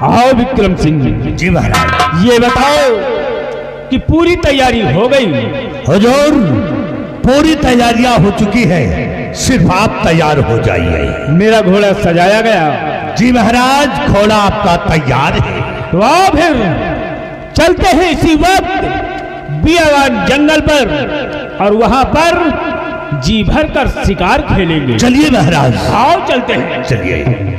आओ विक्रम सिंह जी महाराज। ये बताओ कि पूरी तैयारी हो गई? हुजूर पूरी तैयारियां हो चुकी है, सिर्फ आप तैयार हो जाइए। मेरा घोड़ा सजाया गया? जी महाराज, घोड़ा आपका तैयार है। तो आओ फिर चलते हैं इसी वक्त बियावान जंगल पर और वहां पर जी भर कर शिकार खेलेंगे। चलिए महाराज। आओ चलते हैं। चलिए।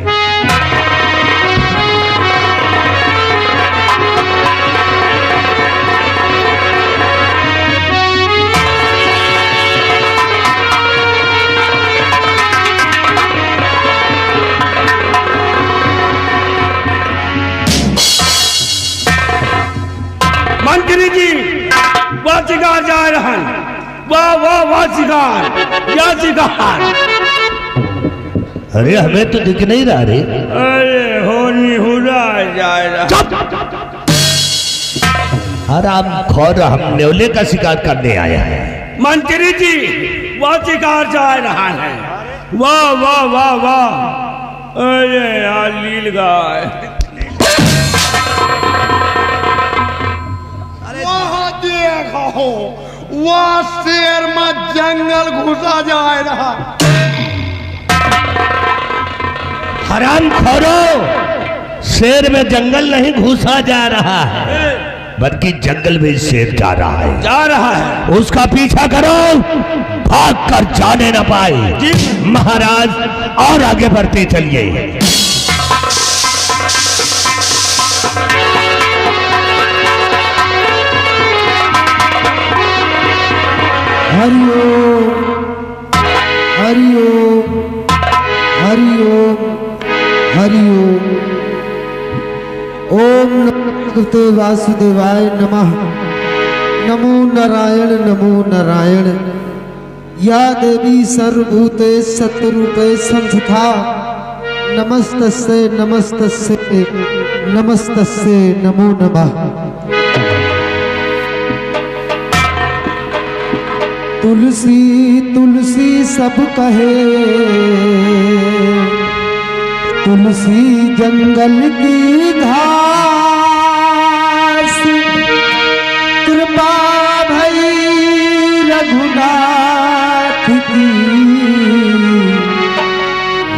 मंत्री जी वह शिकार जा रहा है। वाह वाह वाह शिकार, या शिकार। अरे हमें तो दिख नहीं रहा रे। अरे होनी हुरा जा रहा। आराम खोर, हम न्योले का शिकार करने आया है। मंत्री जी वह शिकार जा रहा है। वाह वाह वाह वाह। अरे यार लील गाय। देखो वह शेर में जंगल घुसा जा रहा। हराम खोरो, शेर में जंगल नहीं घुसा जा रहा है, बल्कि जंगल में शेर जा रहा है। जा रहा है। उसका पीछा करो, भाग कर जाने न पाए। जी महाराज, और आगे बढ़ते चलिए। हरिओम हरिओम हरिओम हरिओम। ओम नमो भगवते वासुदेवाय नमः। नमो नारायण नमो नारायण। या देवी सर्वभूते सत्वरूपे संस्था। नमस्तस्यै नमस्तस्यै नमस्तस्यै नमो नमः। तुलसी तुलसी सब कहे, तुलसी जंगल की घास। कृपा भई रघुनाथ की,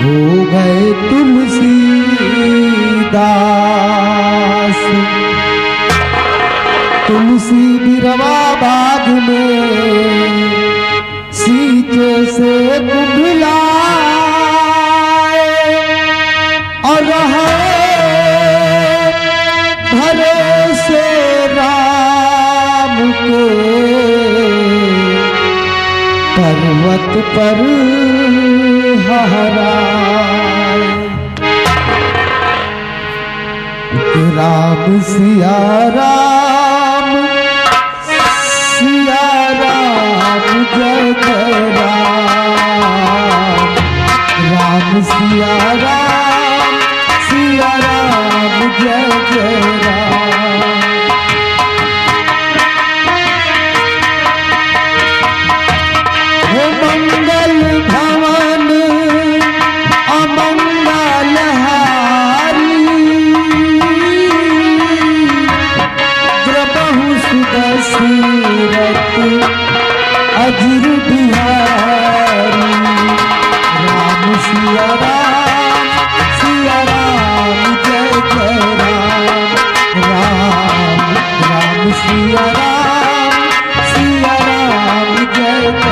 हो गए तुलसी दास। तुलसी बिरवा बाग में सीचे से कुंभलाए और रहे भरोसे राम के। पर्वत पर हहराए, राम सिया राम सिया राम जय जय राम। राम सिया राम जय जय राम। हे मंगल भवन अमंगल हारी, द्रबहु सुदशरथ अजर बिहारी। राम सिया राम जय जय राम। राम राम सिया राम जय जय।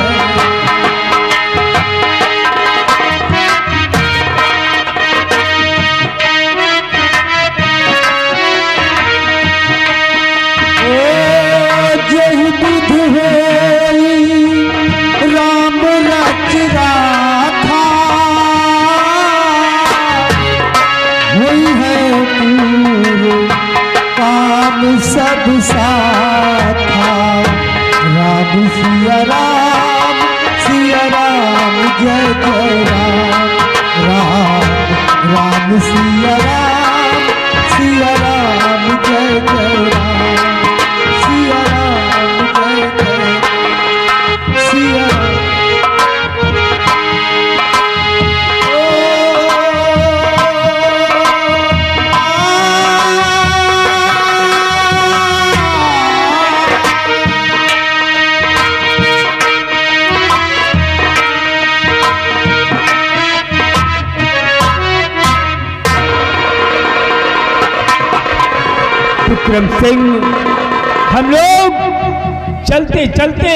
जय बुध होई राम रच राखा, हुई है पूरो काम सब साथा। राम सिया राम जय जय राम। राम राम सिया राम जय जय राम। सिया राम जय जय सिया। ओ विक्रम सिंह, हम लोग चलते चलते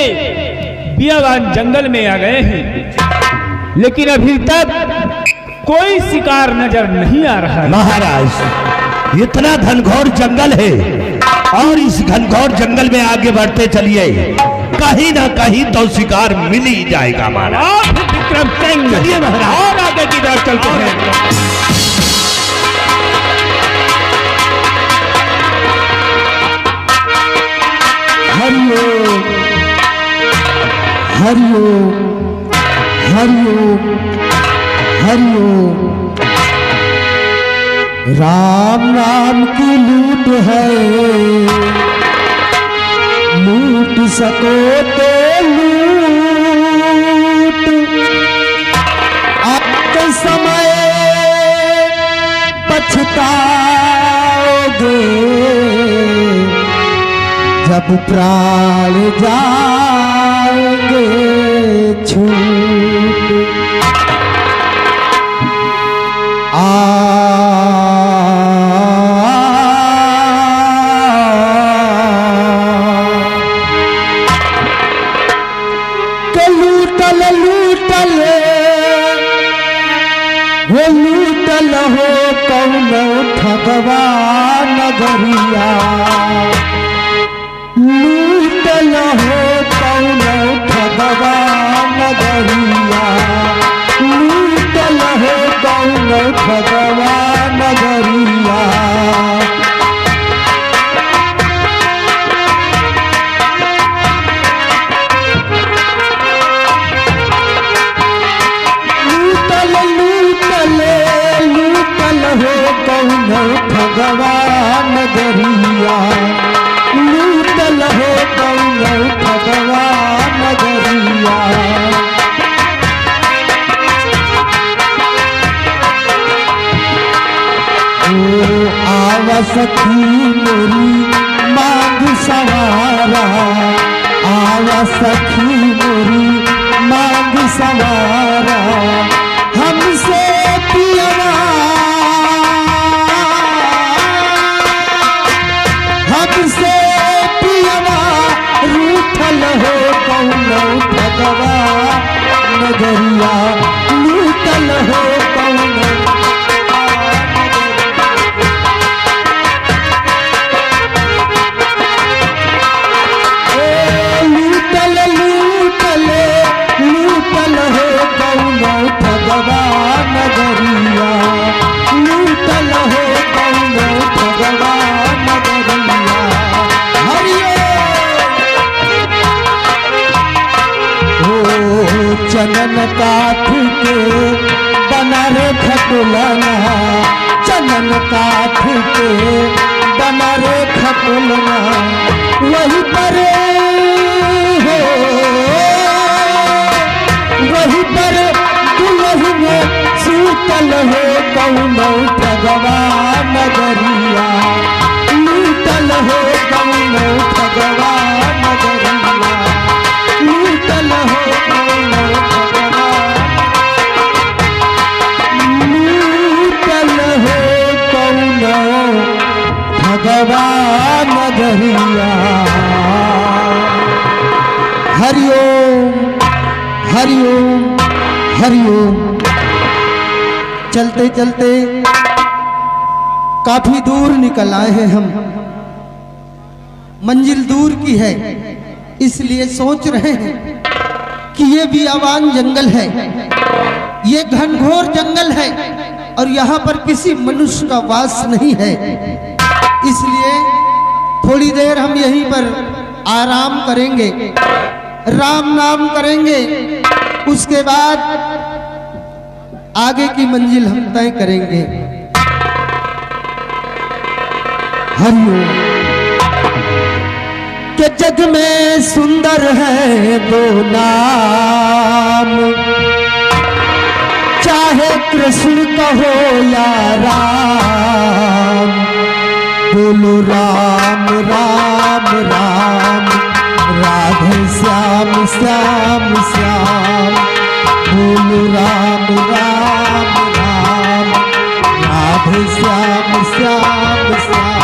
बियावान जंगल में आ गए हैं, लेकिन अभी तक कोई शिकार नजर नहीं आ रहा है। महाराज, इतना घनघोर जंगल है और इस घनघोर जंगल में आगे बढ़ते चलिए, कहीं ना कहीं तो शिकार मिल ही जाएगा महाराज। विक्रम सिंह, चलिए महाराज, और आगे की तरफ चलते हैं। हरिओम हरिओम हरिओम हरिओम। राम नाम की लूट है, लूट सको तो लूट, आपके समय पछताओगे जब प्राण जाएंगे छूट। लूटल लूटल हो, लूटल हो कौन ठगवा नगरिया, लूटल हो कौन ठगवा नगरिया, लूटल हो कौन ठगवा नगरिया। लूटल लूटल लूटल हो कौन ठगवा नगरिया, लूटल हो कौन ठगवा नगरिया। ओ आवा सखी मोरी मांग सवारा, आवा सखी मोरी मांग सवारा, हमसे पियवा हमसे पियवा, रूठल हो कौन ठगवा नगरिया, लूटल हो कौन। लूटल लूटल लूटल हो कौन ठगवा नगरिया, लूटल हो कौन ठगवा नगरिया। हरिओम। ओ चनन काठ के बना रे खटुलना, चनन काठ के बना रे खटुलना, वही पर हो वही पर दुल्हन सूतल हो कौन ठगवा नगरिया, लूटल हो कौन ठगवा नगरिया, लूटल हो कौन ठगवा, लूटल हो कौन ठगवा नगरिया। हरिओम हरिओम हरिओम। चलते चलते काफी दूर निकल आए हैं हम, मंजिल दूर की है, इसलिए सोच रहे हैं कि ये बियावान जंगल है, ये घनघोर जंगल है और यहाँ पर किसी मनुष्य का वास नहीं है, इसलिए थोड़ी देर हम यहीं पर आराम करेंगे, राम नाम करेंगे, उसके बाद आगे की मंजिल हम तय करेंगे। हरिओम। के जग में सुंदर है दो नाम, चाहे कृष्ण कहो या राम, बोलो राम राम राम, राधे श्याम श्याम श्याम, बोलो राम राम राम, राधे श्याम श्याम श्याम।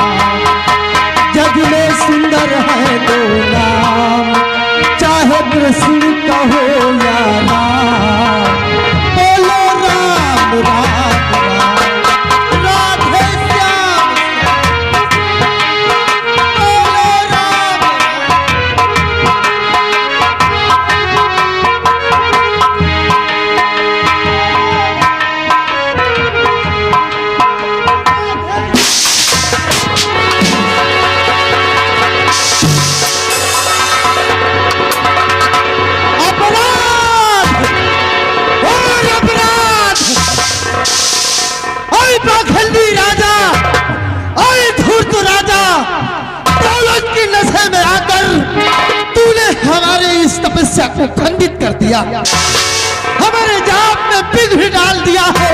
कृष्ण कहो या राम, बोलो राम राम राम, राधे श्याम बोलो राम। पाखंडी राजा, ओए धूर्त राजा, दौलत की नशे में आकर तूने हमारे इस तपस्या को खंडित कर दिया, हमारे जाप में विघ्न डाल दिया है।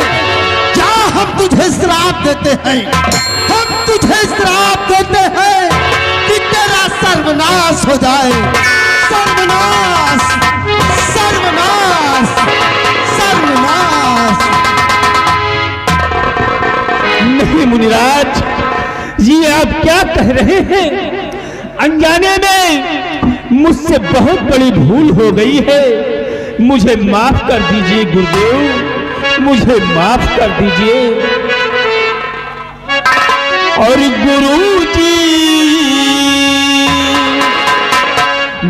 क्या हम तुझे श्राप देते हैं, हम तुझे श्राप देते हैं कि तेरा सर्वनाश हो जाए। सर्वनाश, सर्वनाश, सर्वनाश। नहीं मुनिराज, ये आप क्या कह रहे हैं? अनजाने में मुझसे बहुत बड़ी भूल हो गई है, मुझे माफ कर दीजिए गुरुदेव, मुझे माफ कर दीजिए। और गुरुजी,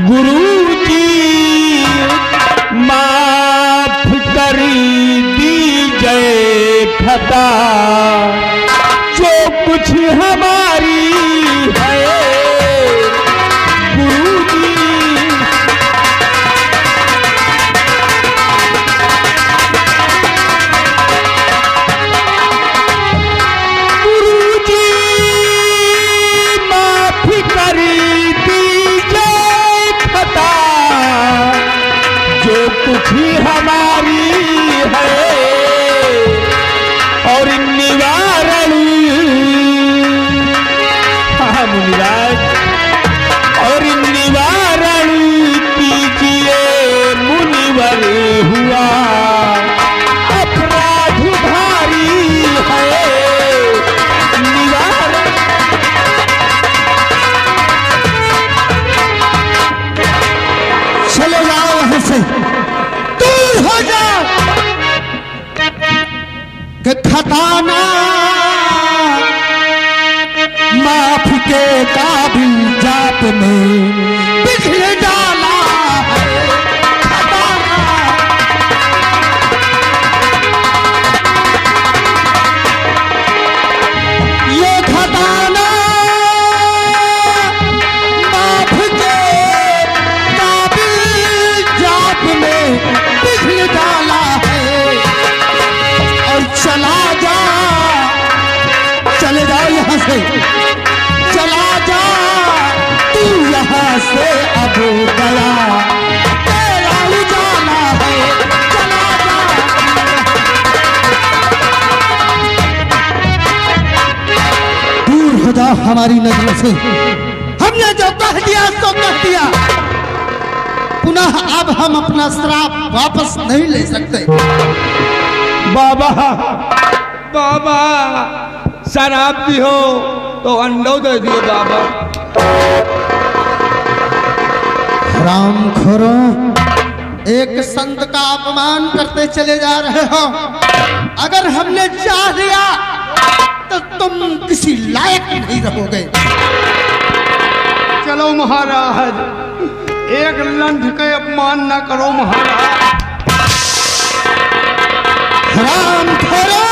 गुरुजी माफ कर दीजिए खता जो कुछ हमारी है। गुरुजी, गुरुजी माफ कर दीजिए खता जो कुछ हमारी है। और निवारण, हाँ मुनिराज, और निवारण कीजिए मुनिवर हुआ अपराध भारी है। निवारण, चले जाओ वहां से, दूर हो जाओ कि खताना माफ के काबिल जात में बिखर डाला है। खताना ये खताना माफ के काबिल जात में बिखर डाला है। और चला जा, चले जाओ यहाँ से, चला जा तू यहाँ से अब गया, तेरा उजाला है। चला जा, दूर हो जाओ हमारी नजरों से। हमने जो कह दिया सो कह दिया, पुनः अब हम अपना श्राप वापस नहीं ले सकते। बाबा, बाबा शराब दी हो तो अंडो दे दियो बाबा। राम खोरो, एक संत का अपमान करते चले जा रहे हो। अगर हमने चाह लिया तो तुम किसी लायक नहीं रहोगे। चलो महाराज, एक लंठ के अपमान न करो महाराज। राम खोरो,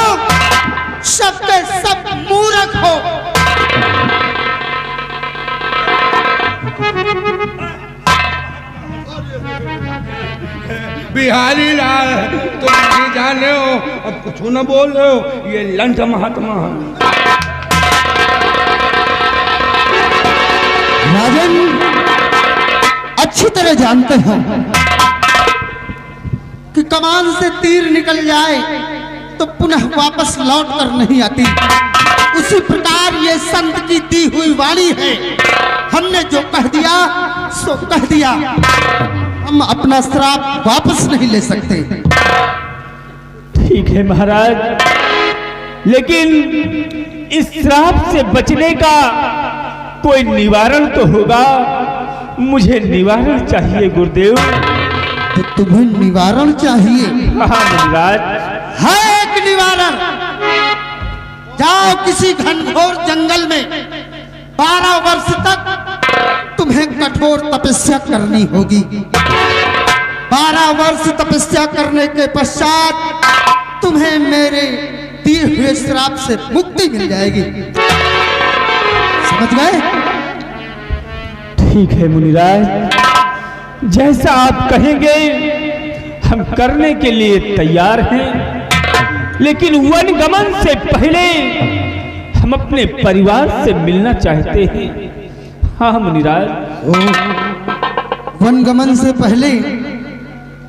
सबके सब मूर्ख हो। बिहारी लाल, तुम नहीं जाने हो, अब कुछ न बोल रहे हो, ये लंठ महात्मा है। राजन अच्छी तरह जानते हो कि कमान से तीर निकल जाए तो पुनः वापस लौट कर नहीं आती। उसी प्रकार ये संत की दी हुई वाणी है। हमने जो कह दिया सो कह दिया, हम अपना श्राप वापस नहीं ले सकते। ठीक है महाराज, लेकिन इस श्राप से बचने का कोई निवारण तो होगा। मुझे निवारण चाहिए गुरुदेव। तो तुम्हें निवारण चाहिए? हाँ मुनिराज। है एक निवारण। जाओ किसी घनघोर जंगल में 12 वर्ष तक तुम्हें कठोर तपस्या करनी होगी। 12 वर्ष तपस्या करने के पश्चात तुम्हें मेरे दिए हुए श्राप से मुक्ति मिल जाएगी। समझ गए? ठीक है मुनिराज, जैसा आप कहेंगे हम करने के लिए तैयार हैं, लेकिन वन गमन से पहले हम अपने परिवार से मिलना चाहते हैं। हाँ मुनिराज। वन गमन से पहले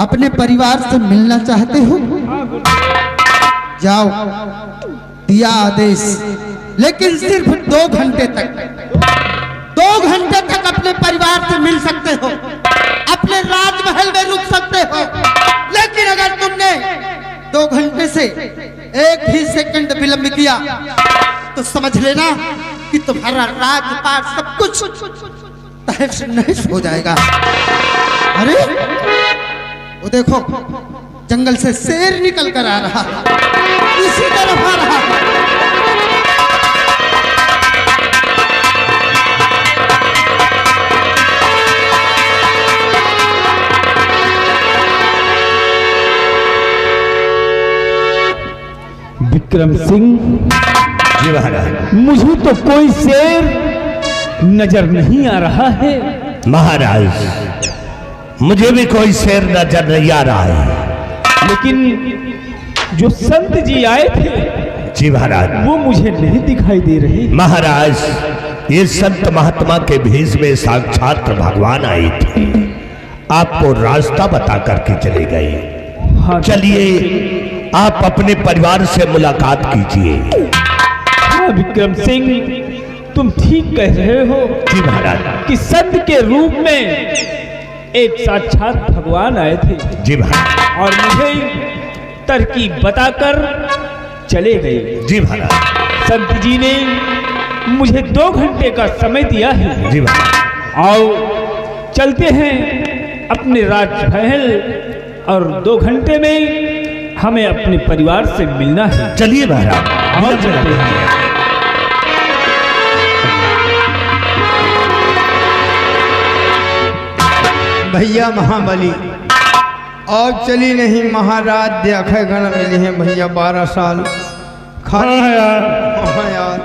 अपने परिवार से मिलना चाहते हो? जाओ, दिया आदेश, लेकिन सिर्फ 2 घंटे तक। 2 घंटे तक अपने परिवार से मिल सकते हो, अपने राजमहल में रुक सकते हो, लेकिन अगर तुमने 2 घंटे से 1 भी सेकंड विलंब किया तो समझ लेना कि तुम्हारा राजपाट सब कुछ तहस नहस हो जाएगा। अरे वो देखो, जंगल से शेर निकल कर आ रहा, इसी तरफ आ रहा। विक्रम सिंह जी महाराज। मुझे तो कोई शेर नजर नहीं आ रहा है। महाराज मुझे भी कोई शेर नजर नहीं आ रहा है, लेकिन जो संत जी आए थे जी महाराज, वो मुझे नहीं दिखाई दे रहे। महाराज ये संत महात्मा के भेष में साक्षात भगवान आए थे, आपको रास्ता बता करके चले गए। हाँ चलिए आप अपने परिवार से मुलाकात कीजिए। हाँ विक्रम सिंह, तुम ठीक कह रहे हो जी महाराज कि संत के रूप में एक साक्षात भगवान आए थे जी महाराज, और मुझे तरकीब बताकर चले गए। जी महाराज। संत जी ने मुझे 2 घंटे का समय दिया है। जी महाराज। आओ चलते हैं अपने राजमहल, और 2 घंटे में हमें अपने परिवार से मिलना है। चलिए महाराज। आओ चलते हैं। भैया महाबली और चली नहीं महाराज, देखे गण मिले हैं भैया 12 साल खाली। हाँ यार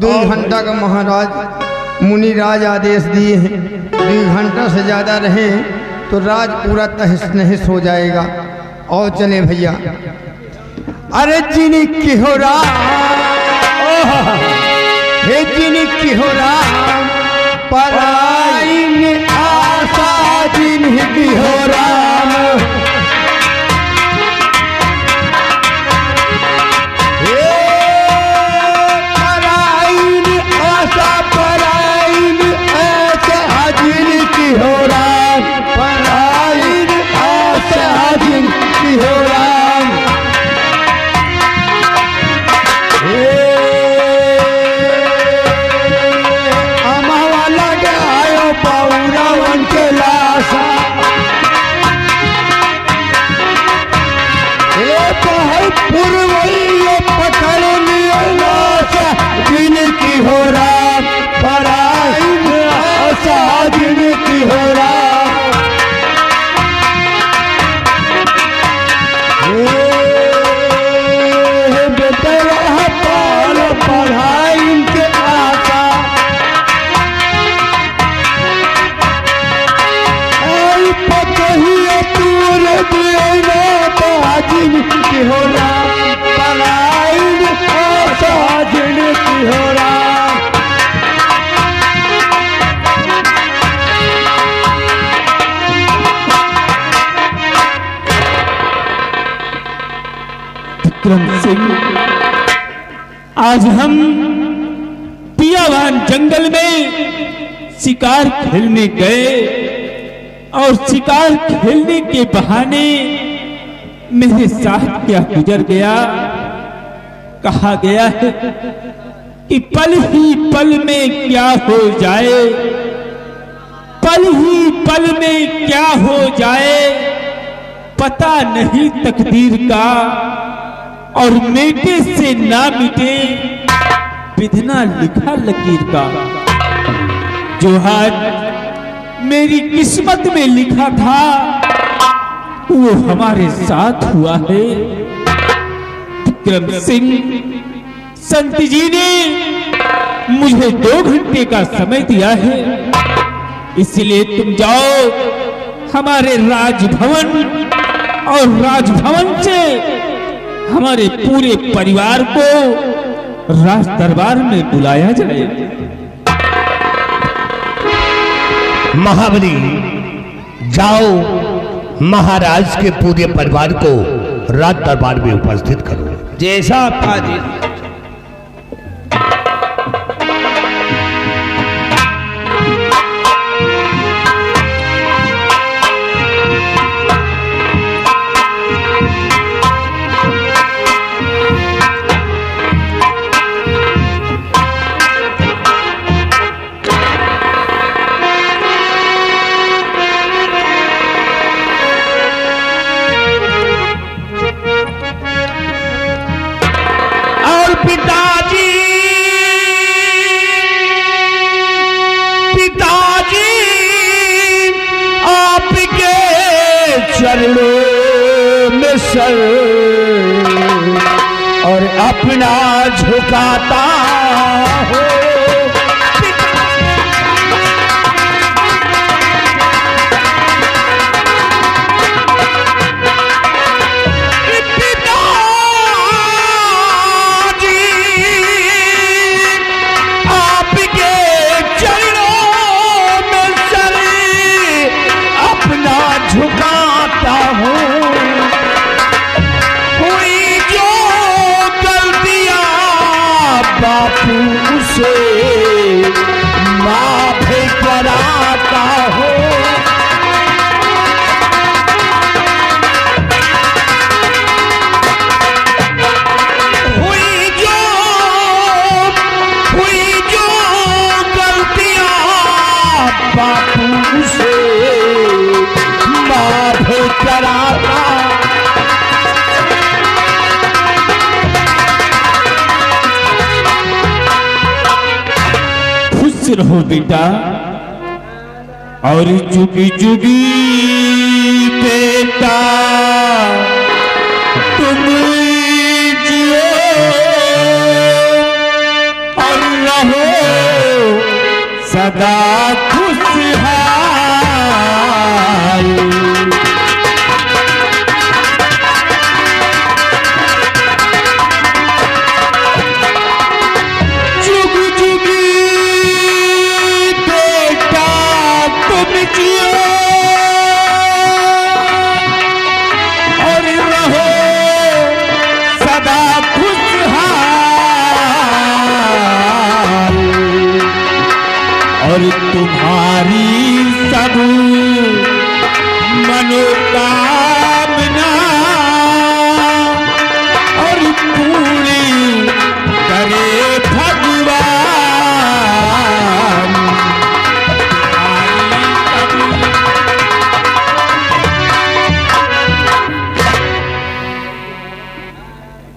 2 घंटा का महाराज मुनिराज आदेश दिए हैं, 2 घंटा से ज़्यादा रहे तो राज पूरा तहस नहस हो जाएगा। और चले भैया। अरे जिनी की हो राम, हे जिनी की हो राम, पराइन आशा जिन्हीं की हो राम। हे पराइन आशा, पराइन आशा जिन्हीं की हो राम, पराइन आशा जिन्हीं की हो राम। पकड़ लिया जिनकी हो राम, पराइन आशा जिनकी हो राम। बेतरा पाल पढ़ाई के आशा, आई पकहिया तूर देना जिनकी हो राम, पराइन आशा जिनकी हो राम। विक्रम सिंह, आज हम पियावान जंगल में शिकार खेलने गए, और शिकार खेलने के बहाने मेरे साथ क्या गुजर गया। कहा गया है कि पल ही पल में क्या हो जाए, पल ही पल में क्या हो जाए पता नहीं तकदीर का, और मिटे से ना मिटे विधना लिखा लकीर का। जो आज मेरी किस्मत में लिखा था वो हमारे साथ हुआ है। विक्रम सिंह संत जी ने मुझे 2 घंटे का समय दिया है, इसलिए तुम जाओ हमारे राजभवन, और राजभवन से हमारे पूरे परिवार को राज दरबार में बुलाया जाए। महाबली जाओ महाराज के पूरे परिवार को राज दरबार में उपस्थित करो। जैसा आपका आदेश। चरणों में सर और अपना झुकाता हो। झुकाता हूँ, हुई जो गलतियाँ बापू उसे माफ कराता हूँ। हुई जो गलतियाँ बापू उसे माफ कराता। खुश रहो बेटा, और जुगी जुगी बेटा तुम जियो, और रहो सदा खुशहाल। जुग जुगी बेटा तुम जियो, और रहो सदा खुशहाल, और तुम्हारी सब मनोकामना और पूरी करे भगवान।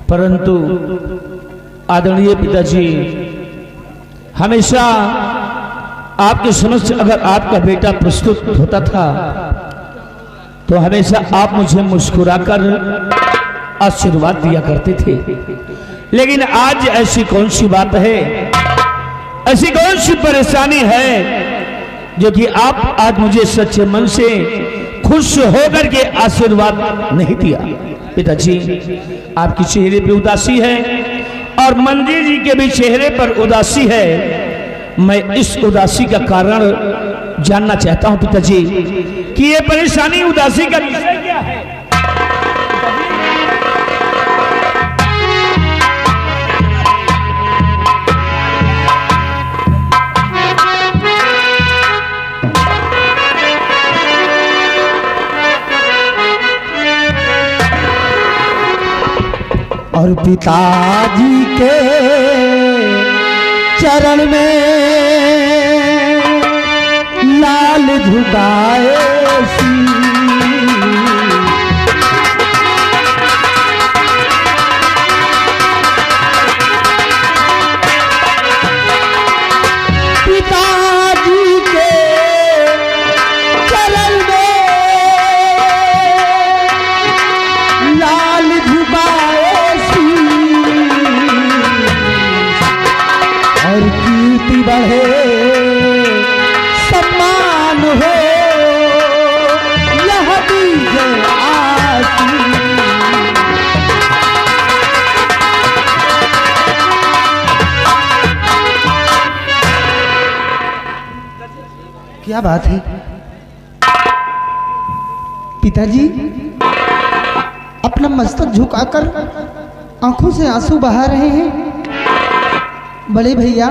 परंतु आदरणीय पिताजी, हमेशा आपके समक्ष अगर आपका बेटा प्रस्तुत होता था तो हमेशा आप मुझे मुस्कुराकर आशीर्वाद दिया करते थे, लेकिन आज ऐसी कौन सी बात है, ऐसी कौन सी परेशानी है जो कि आप आज मुझे सच्चे मन से खुश होकर के आशीर्वाद नहीं दिया। पिताजी, आपके चेहरे पे उदासी है और मंदिर जी के भी चेहरे पर उदासी है। मैं इस उदासी का कारण जानना चाहता हूं पिताजी कि ये परेशानी, उदासी का विषय क्या है। और पिताजी के चरण में लाल लाल झुकाए पिताजी के चरण में लाल झुकाए और कीर्ति बढ़े सम्मान हो यह बीज आसी। क्या बात है पिताजी, अपना मस्तक झुकाकर आंखों से आंसू बहा रहे हैं। बड़े भैया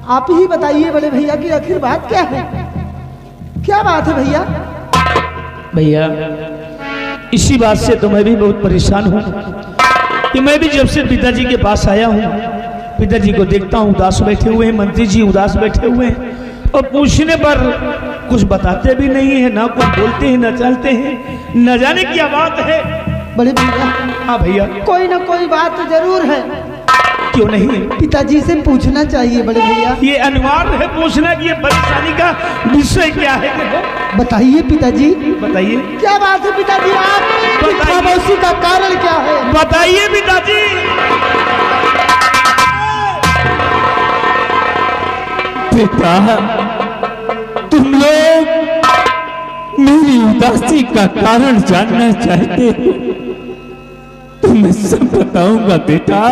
आप ही बताइए बड़े भैया की आखिर बात क्या है, क्या बात है भैया? भैया इसी बात से तो मैं भी बहुत परेशान हूँ कि मैं भी जब से पिताजी के पास आया हूँ, पिताजी को देखता हूँ उदास बैठे हुए हैं, मंत्री जी उदास बैठे हुए हैं और पूछने पर कुछ बताते भी नहीं है, ना कुछ बोलते हैं, ना चलते हैं, न जाने क्या बात है। बड़े भैया हाँ भैया कोई ना कोई बात जरूर है, क्यों नहीं? पिताजी से पूछना चाहिए बड़े भैया। ये अनिवार्य है पूछना कि ये परेशानी का विषय क्या है। बताइए पिताजी, बताइए क्या बात है पिताजी, आप खामोशी का कारण क्या है? बताइए पिताजी। पिता तुम लोग मेरी उदासी का कारण जानना चाहते हो तो मैं सब बताऊंगा बेटा।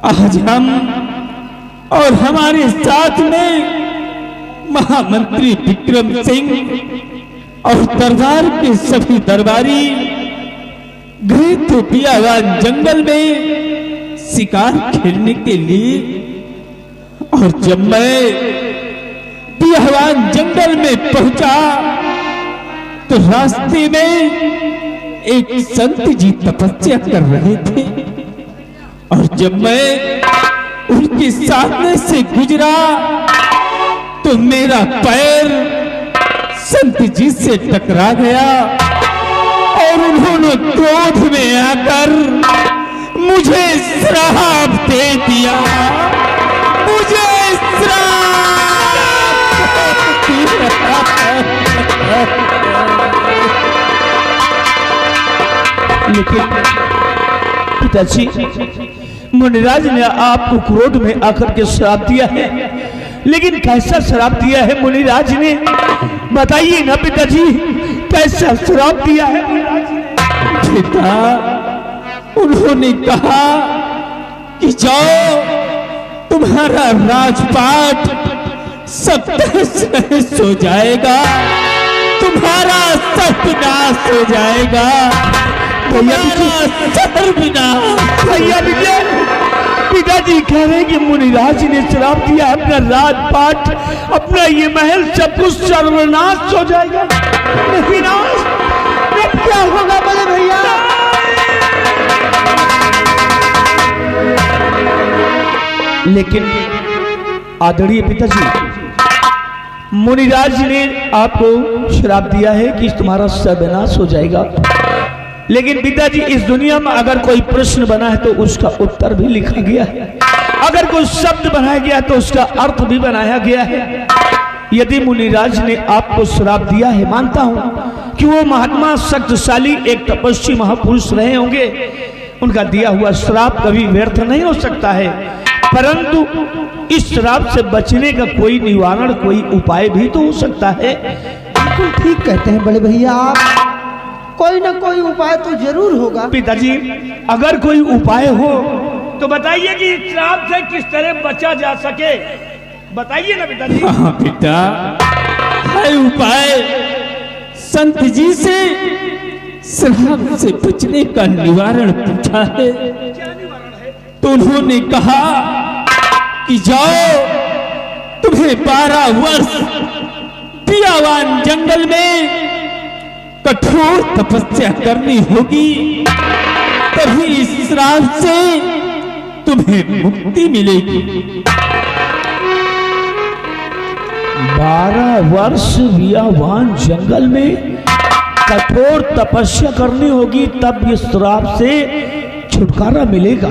आज हम और हमारे साथ में महामंत्री विक्रम सिंह और दरबार के सभी दरबारी गए थे बियावान जंगल में शिकार खेलने के लिए, और जब मैं बियावान जंगल में पहुंचा तो रास्ते में एक संत जी तपस्या कर रहे थे, और जब मैं उनके सामने से गुजरा तो मेरा पैर संत जी से टकरा गया और उन्होंने क्रोध में आकर मुझे श्राप दे दिया, मुझे लेकिन पिताजी मुनिराज ने आपको क्रोध में आकर के श्राप दिया है, लेकिन कैसा श्राप दिया है मुनिराज ने? बताइए ना पिताजी, कैसा श्राप दिया है मुनिराज ने? पिता उन्होंने कहा कि जाओ तुम्हारा राजपाट सब तहस हो जाएगा, तुम्हारा सत्यानाश हो जाएगा, भैया पिताजी कह रहे कि मुनिराज ने श्राप दिया, अपना राजपाट, अपना ये महल सब कुछ सर्वनाश हो जाएगा। विनाश क्या होगा बड़े भैया? लेकिन आदरणीय पिताजी, मुनिराज ने आपको श्राप दिया है कि तुम्हारा सर्वनाश हो जाएगा, लेकिन पिताजी इस दुनिया में अगर कोई प्रश्न बना है तो उसका उत्तर भी लिखा गया है, अगर कोई शब्द बनाया गया तो उसका अर्थ भी बनाया गया है। यदि मुनिराज ने आपको श्राप दिया है, मानता हूं कि वो महात्मा शक्तिशाली एक तपस्वी महापुरुष रहे होंगे, उनका दिया हुआ श्राप कभी व्यर्थ नहीं हो सकता है, परंतु इस श्राप से बचने का कोई निवारण, कोई उपाय भी तो हो सकता है। बिल्कुल ठीक कहते हैं बड़े भैया आप, कोई ना कोई उपाय तो जरूर होगा। पिताजी अगर कोई उपाय हो तो बताइए कि इस श्राप से किस तरह बचा जा सके, बताइए ना पिताजी। हाँ बेटा, है उपाय। संत जी से श्राप से बचने का निवारण पूछा है तो उन्होंने कहा कि जाओ, तुम्हें 12 वर्ष बियावान जंगल में कठोर तपस्या करनी होगी, तभी इस श्राप से तुम्हें मुक्ति मिलेगी। 12 वर्ष बियावान जंगल में कठोर तपस्या करनी होगी, तब इस श्राप से छुटकारा मिलेगा।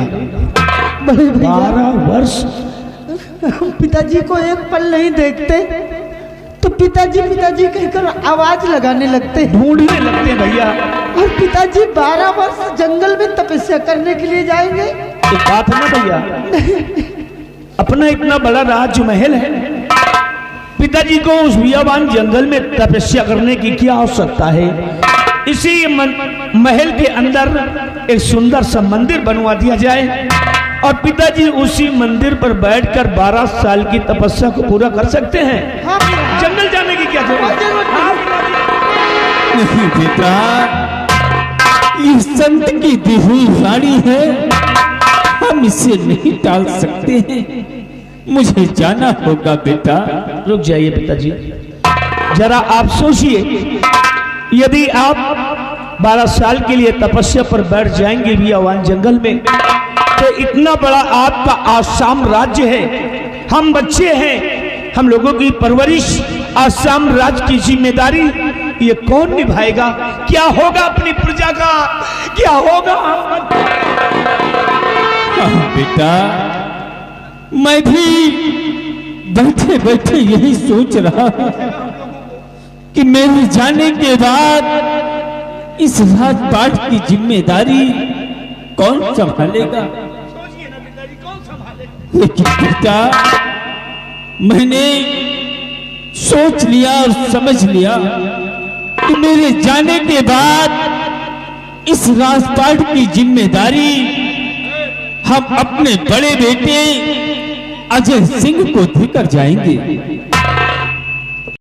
बड़े भैया 12 वर्ष। पिताजी को एक पल नहीं देखते तो पिताजी पिताजी कहकर आवाज लगाने लगते हैं, ढूंढने लगते हैं भैया। और पिताजी 12 वर्ष जंगल में तपस्या करने के लिए जाएंगे। एक बात है ना भैया, अपना इतना बड़ा राजमहल है, पिताजी को उस बियाबान जंगल में तपस्या करने की क्या आवश्यकता है? इसी महल के अंदर एक सुंदर सा मंदिर बनवा दिया जाए और पिताजी उसी मंदिर पर बैठकर 12 साल की तपस्या को पूरा कर सकते हैं। हाँ, जंगल जाने की क्या जरूरत है? नहीं बेटा, ये संत की दी हुई वाणी है, हम इसे नहीं टाल सकते हैं। मुझे जाना होगा बेटा। रुक जाइए पिताजी, जरा आप सोचिए, यदि आप 12 साल के लिए तपस्या पर बैठ जाएंगे बियावान जंगल में, तो इतना बड़ा आपका आसाम राज्य है, हम बच्चे हैं, हम लोगों की परवरिश, आसाम राज्य की जिम्मेदारी ये कौन निभाएगा? क्या होगा अपनी प्रजा का, क्या होगा? हाँ बेटा, मैं भी बैठे बैठे यही सोच रहा हूं कि मेरे जाने के बाद इस राजपाट की जिम्मेदारी कौन संभालेगा। लेकिन बेटा, मैंने सोच लिया और समझ लिया कि मेरे जाने के बाद इस राजपाट की जिम्मेदारी हम अपने बड़े बेटे अजय सिंह को देकर जाएंगे।